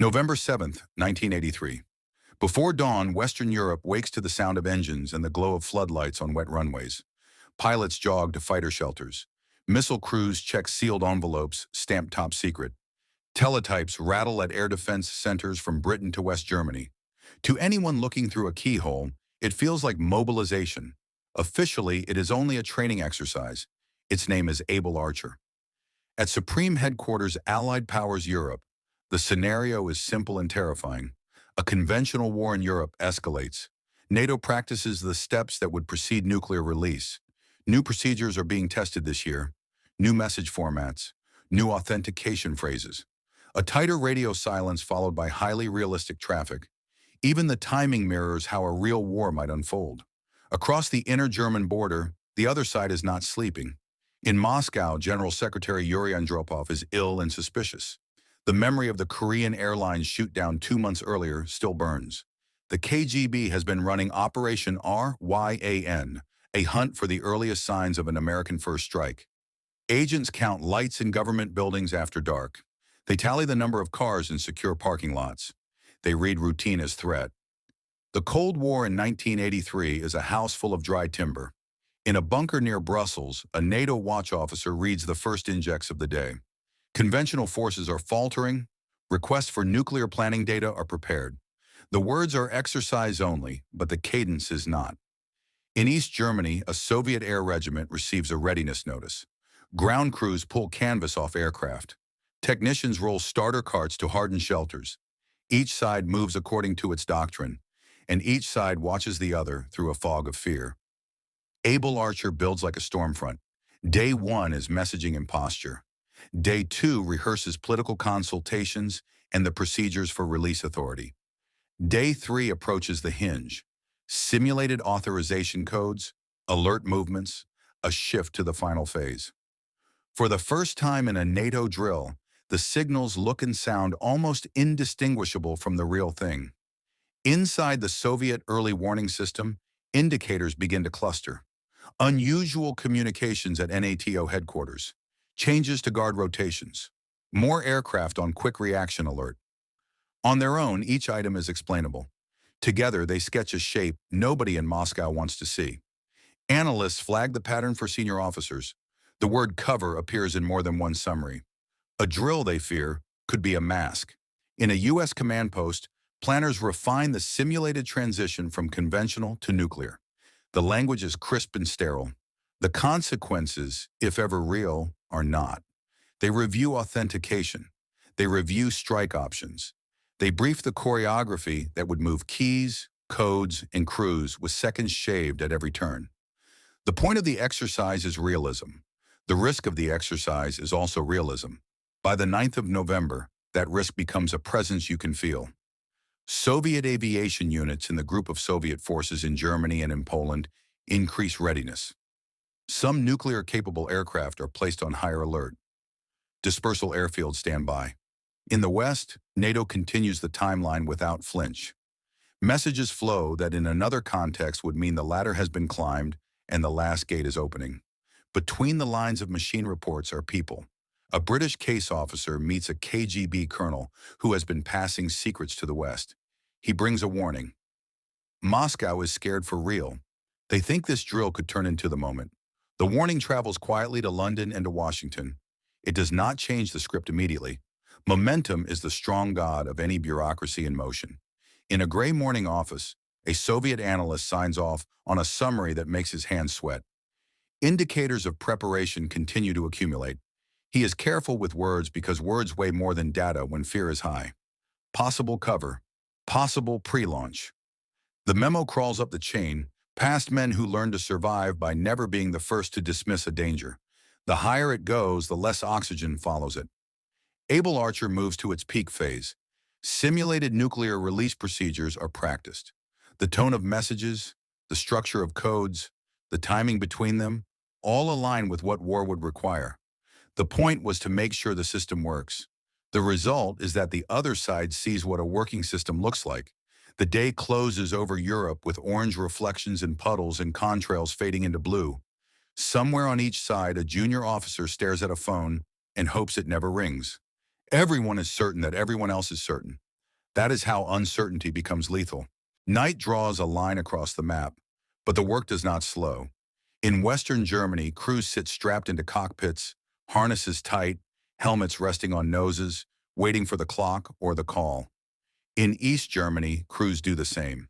November 7th, 1983. Before dawn, Western Europe wakes to the sound of engines and the glow of floodlights on wet runways. Pilots jog to fighter shelters. Missile crews check sealed envelopes stamped top secret. Teletypes rattle at air defense centers from Britain to West Germany. To anyone looking through a keyhole, it feels like mobilization. Officially, it is only a training exercise. Its name is Able Archer. At Supreme Headquarters Allied Powers Europe, the scenario is simple and terrifying. A conventional war in Europe escalates. NATO practices the steps that would precede nuclear release. New procedures are being tested this year. New message formats. New authentication phrases. A tighter radio silence followed by highly realistic traffic. Even the timing mirrors how a real war might unfold. Across the inner German border, the other side is not sleeping. In Moscow, General Secretary Yuri Andropov is ill and suspicious. The memory of the Korean Airlines shoot-down 2 months earlier still burns. The KGB has been running Operation RYAN, a hunt for the earliest signs of an American first strike. Agents count lights in government buildings after dark. They tally the number of cars in secure parking lots. They read routine as threat. The Cold War in 1983 is a house full of dry timber. In a bunker near Brussels, a NATO watch officer reads the first injects of the day. Conventional forces are faltering. Requests for nuclear planning data are prepared. The words are exercise only, but the cadence is not. In East Germany, a Soviet air regiment receives a readiness notice. Ground crews pull canvas off aircraft. Technicians roll starter carts to harden shelters. Each side moves according to its doctrine, and each side watches the other through a fog of fear. Able Archer builds like a storm front. Day 1 is messaging and posture. Day 2 rehearses political consultations and the procedures for release authority. Day 3 approaches the hinge. Simulated authorization codes, alert movements, a shift to the final phase. For the first time in a NATO drill, the signals look and sound almost indistinguishable from the real thing. Inside the Soviet early warning system, indicators begin to cluster. Unusual communications at NATO headquarters. Changes to guard rotations. More aircraft on quick reaction alert. On their own, each item is explainable. Together, they sketch a shape nobody in Moscow wants to see. Analysts flag the pattern for senior officers. The word cover appears in more than one summary. A drill, they fear, could be a mask. In a U.S. command post, planners refine the simulated transition from conventional to nuclear. The language is crisp and sterile. The consequences, if ever real, are not. They review authentication. They review strike options. They brief the choreography that would move keys, codes, and crews with seconds shaved at every turn. The point of the exercise is realism. The risk of the exercise is also realism. By the 9th of November, that risk becomes a presence you can feel. Soviet aviation units in the group of Soviet forces in Germany and in Poland increase readiness. Some nuclear-capable aircraft are placed on higher alert. Dispersal airfields stand by. In the West, NATO continues the timeline without flinch. Messages flow that in another context would mean the ladder has been climbed and the last gate is opening. Between the lines of machine reports are people. A British case officer meets a KGB colonel who has been passing secrets to the West. He brings a warning. Moscow is scared for real. They think this drill could turn into the moment. The warning travels quietly to London and to Washington. It does not change the script immediately. Momentum is the strong god of any bureaucracy in motion. In a gray morning office, a Soviet analyst signs off on a summary that makes his hands sweat. Indicators of preparation continue to accumulate. He is careful with words because words weigh more than data when fear is high. Possible cover. Possible pre-launch. The memo crawls up the chain, past men who learn to survive by never being the first to dismiss a danger. The higher it goes, the less oxygen follows it. Able Archer moves to its peak phase. Simulated nuclear release procedures are practiced. The tone of messages, the structure of codes, the timing between them, all align with what war would require. The point was to make sure the system works. The result is that the other side sees what a working system looks like. The day closes over Europe with orange reflections and puddles and contrails fading into blue. Somewhere on each side, a junior officer stares at a phone and hopes it never rings. Everyone is certain that everyone else is certain. That is how uncertainty becomes lethal. Night draws a line across the map, but the work does not slow. In Western Germany, crews sit strapped into cockpits, harnesses tight, helmets resting on noses, waiting for the clock or the call. In East Germany, crews do the same.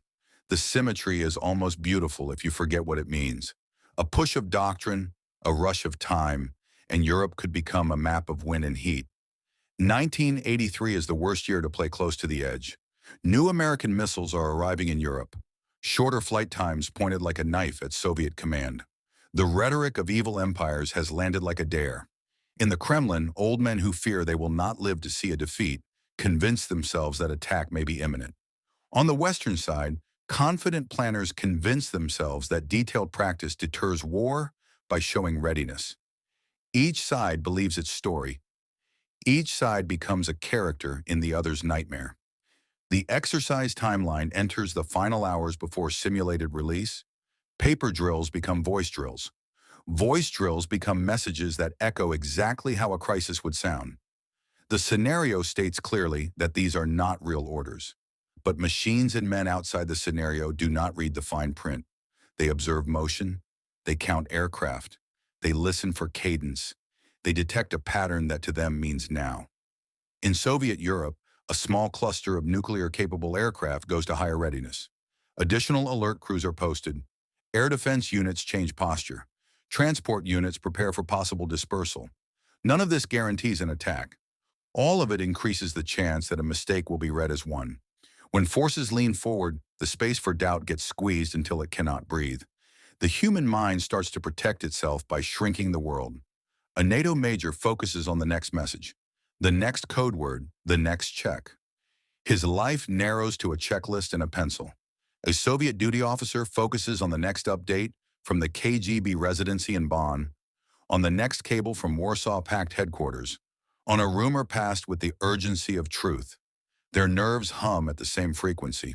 The symmetry is almost beautiful if you forget what it means. A push of doctrine, a rush of time, and Europe could become a map of wind and heat. 1983 is the worst year to play close to the edge. New American missiles are arriving in Europe. Shorter flight times pointed like a knife at Soviet command. The rhetoric of evil empires has landed like a dare. In the Kremlin, old men who fear they will not live to see a defeat convince themselves that attack may be imminent. On the Western side, confident planners convince themselves that detailed practice deters war by showing readiness. Each side believes its story. Each side becomes a character in the other's nightmare. The exercise timeline enters the final hours before simulated release. Paper drills become voice drills. Voice drills become messages that echo exactly how a crisis would sound. The scenario states clearly that these are not real orders. But machines and men outside the scenario do not read the fine print. They observe motion. They count aircraft. They listen for cadence. They detect a pattern that to them means now. In Soviet Europe, a small cluster of nuclear-capable aircraft goes to higher readiness. Additional alert crews are posted. Air defense units change posture. Transport units prepare for possible dispersal. None of this guarantees an attack. All of it increases the chance that a mistake will be read as one. When forces lean forward, the space for doubt gets squeezed until it cannot breathe. The human mind starts to protect itself by shrinking the world. A NATO major focuses on the next message, the next code word, the next check. His life narrows to a checklist and a pencil. A Soviet duty officer focuses on the next update from the KGB residency in Bonn, on the next cable from Warsaw Pact headquarters, on a rumor passed with the urgency of truth. Their nerves hum at the same frequency.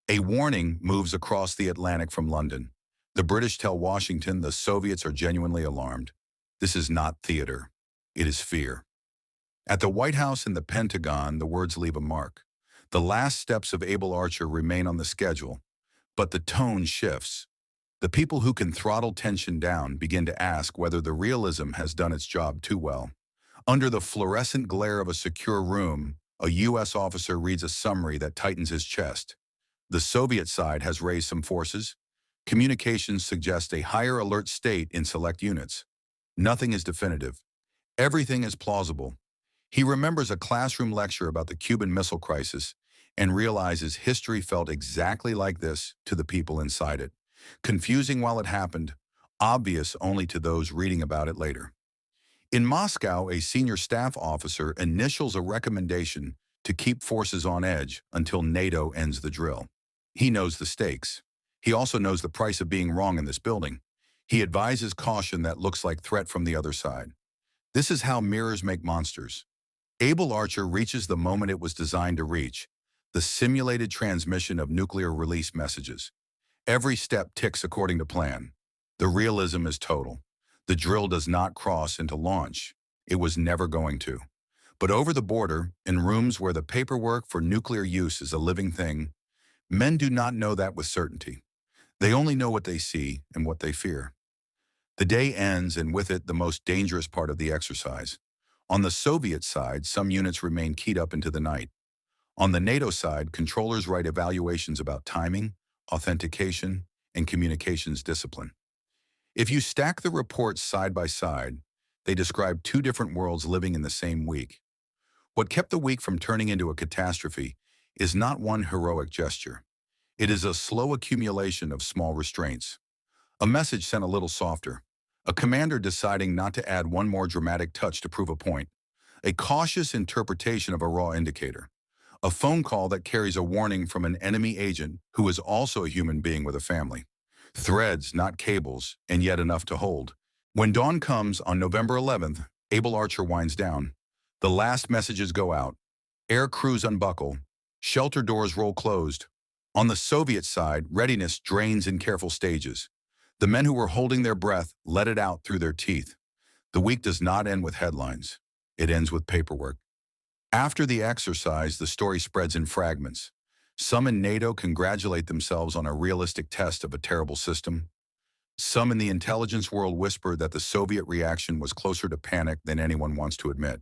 A warning moves across the Atlantic from London. The British tell Washington the Soviets are genuinely alarmed. This is not theater. It is fear. At the White House and the Pentagon, the words leave a mark. The last steps of Able Archer remain on the schedule, but the tone shifts. The people who can throttle tension down begin to ask whether the realism has done its job too well. Under the fluorescent glare of a secure room, a U.S. officer reads a summary that tightens his chest. The Soviet side has raised some forces. Communications suggest a higher alert state in select units. Nothing is definitive. Everything is plausible. He remembers a classroom lecture about the Cuban Missile Crisis and realizes history felt exactly like this to the people inside it. Confusing while it happened, obvious only to those reading about it later. In Moscow, a senior staff officer initials a recommendation to keep forces on edge until NATO ends the drill. He knows the stakes. He also knows the price of being wrong in this building. He advises caution that looks like threat from the other side. This is how mirrors make monsters. Able Archer reaches the moment it was designed to reach, the simulated transmission of nuclear release messages. Every step ticks according to plan. The realism is total. The drill does not cross into launch. It was never going to. But over the border, in rooms where the paperwork for nuclear use is a living thing, men do not know that with certainty. They only know what they see and what they fear. The day ends, and with it, the most dangerous part of the exercise. On the Soviet side, some units remain keyed up into the night. On the NATO side, controllers write evaluations about timing, authentication, and communications discipline. If you stack the reports side by side, they describe two different worlds living in the same week. What kept the week from turning into a catastrophe is not one heroic gesture. It is a slow accumulation of small restraints. A message sent a little softer. A commander deciding not to add one more dramatic touch to prove a point. A cautious interpretation of a raw indicator. A phone call that carries a warning from an enemy agent who is also a human being with a family. Threads, not cables, and yet enough to hold. When dawn comes on November 11th, Able Archer winds down. The last messages go out. Air crews unbuckle. Shelter doors roll closed. On the Soviet side, readiness drains in careful stages. The men who were holding their breath let it out through their teeth. The week does not end with headlines. It ends with paperwork. After the exercise, the story spreads in fragments. Some in NATO congratulate themselves on a realistic test of a terrible system. Some in the intelligence world whisper that the Soviet reaction was closer to panic than anyone wants to admit.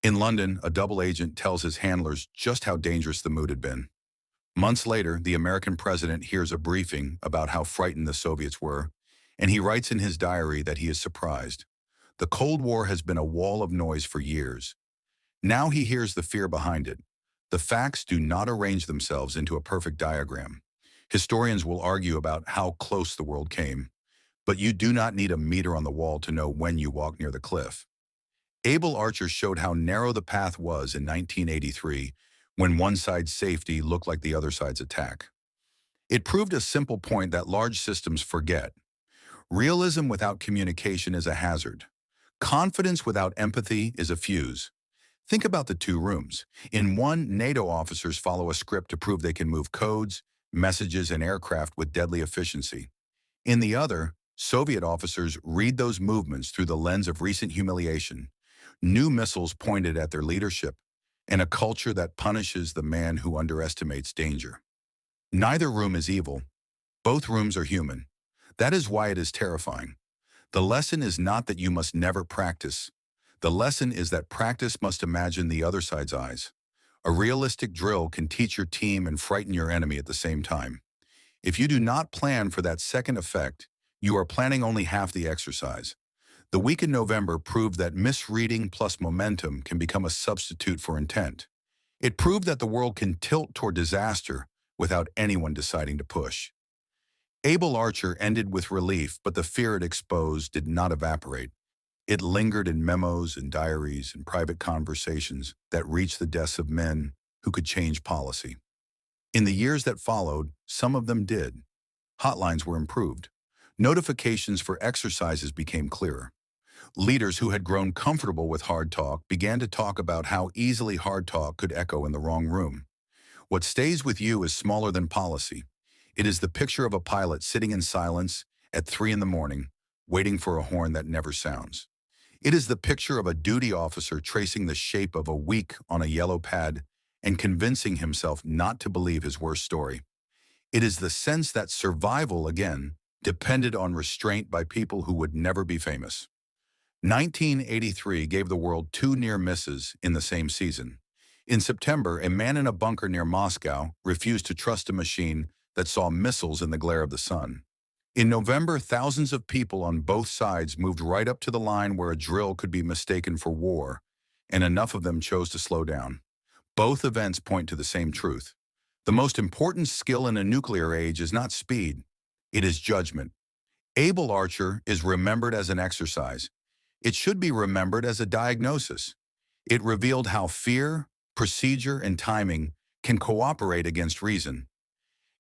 In London, a double agent tells his handlers just how dangerous the mood had been. Months later, the American president hears a briefing about how frightened the Soviets were, and he writes in his diary that he is surprised. The Cold War has been a wall of noise for years. Now he hears the fear behind it. The facts do not arrange themselves into a perfect diagram. Historians will argue about how close the world came, but you do not need a meter on the wall to know when you walk near the cliff. Able Archer showed how narrow the path was in 1983 when one side's safety looked like the other side's attack. It proved a simple point that large systems forget. Realism without communication is a hazard. Confidence without empathy is a fuse. Think about the two rooms. In one, NATO officers follow a script to prove they can move codes, messages, and aircraft with deadly efficiency. In the other, Soviet officers read those movements through the lens of recent humiliation, new missiles pointed at their leadership, and a culture that punishes the man who underestimates danger. Neither room is evil. Both rooms are human. That is why it is terrifying. The lesson is not that you must never practice. The lesson is that practice must imagine the other side's eyes. A realistic drill can teach your team and frighten your enemy at the same time. If you do not plan for that second effect, you are planning only half the exercise. The week in November proved that misreading plus momentum can become a substitute for intent. It proved that the world can tilt toward disaster without anyone deciding to push. Able Archer ended with relief, but the fear it exposed did not evaporate. It lingered in memos and diaries and private conversations that reached the desks of men who could change policy. In the years that followed, some of them did. Hotlines were improved. Notifications for exercises became clearer. Leaders who had grown comfortable with hard talk began to talk about how easily hard talk could echo in the wrong room. What stays with you is smaller than policy. It is the picture of a pilot sitting in silence at 3 in the morning, waiting for a horn that never sounds. It is the picture of a duty officer tracing the shape of a week on a yellow pad and convincing himself not to believe his worst story. It is the sense that survival, again, depended on restraint by people who would never be famous. 1983 gave the world two near misses in the same season. In September, a man in a bunker near Moscow refused to trust a machine that saw missiles in the glare of the sun. In November, thousands of people on both sides moved right up to the line where a drill could be mistaken for war, and enough of them chose to slow down. Both events point to the same truth. The most important skill in a nuclear age is not speed, it is judgment. Able Archer is remembered as an exercise. It should be remembered as a diagnosis. It revealed how fear, procedure, and timing can cooperate against reason.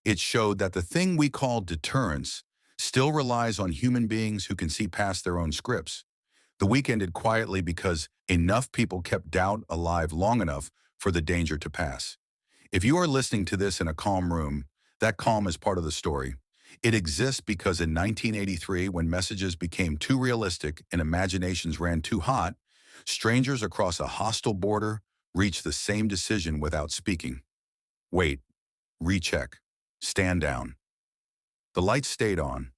It showed that the thing we call deterrence still relies on human beings who can see past their own scripts. The week ended quietly because enough people kept doubt alive long enough for the danger to pass. If you are listening to this in a calm room, that calm is part of the story. It exists because in 1983, when messages became too realistic and imaginations ran too hot, strangers across a hostile border reached the same decision without speaking. Wait, recheck, stand down. The lights stayed on.